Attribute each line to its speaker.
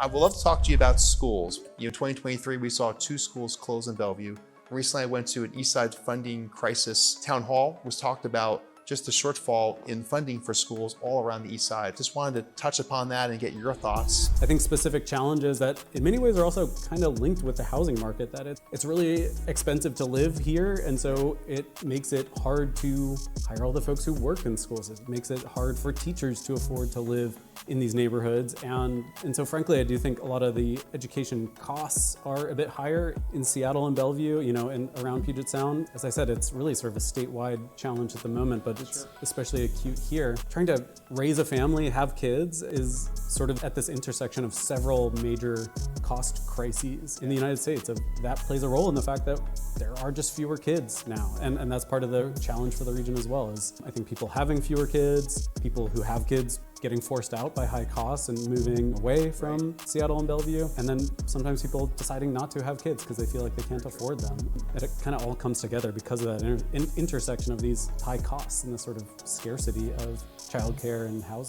Speaker 1: I would love to talk to you about schools. 2023, we saw 2 schools close in Bellevue. Recently, I went to an Eastside funding crisis town hall, was talked about just the shortfall in funding for schools all around the East Side. Just wanted to touch upon that and get your thoughts.
Speaker 2: I think specific challenges that in many ways are also kind of linked with the housing market, that it's really expensive to live here, and so it makes it hard to hire all the folks who work in schools. It makes it hard for teachers to afford to live in these neighborhoods, and so frankly, I do think a lot of the education costs are a bit higher in Seattle and Bellevue, and around Puget Sound. As I said, it's really sort of a statewide challenge at the moment, but it's especially acute here. Trying to raise a family, have kids, is sort of at this intersection of several major cost crises in the United States. That plays a role in the fact that there are just fewer kids now, and that's part of the challenge for the region as well. Is I think people having fewer kids, people who have kids getting forced out by high costs and moving away from Seattle and Bellevue, and then sometimes people deciding not to have kids because they feel like they can't afford them. And it kind of all comes together because of that intersection of these high costs and the sort of scarcity of childcare and housing.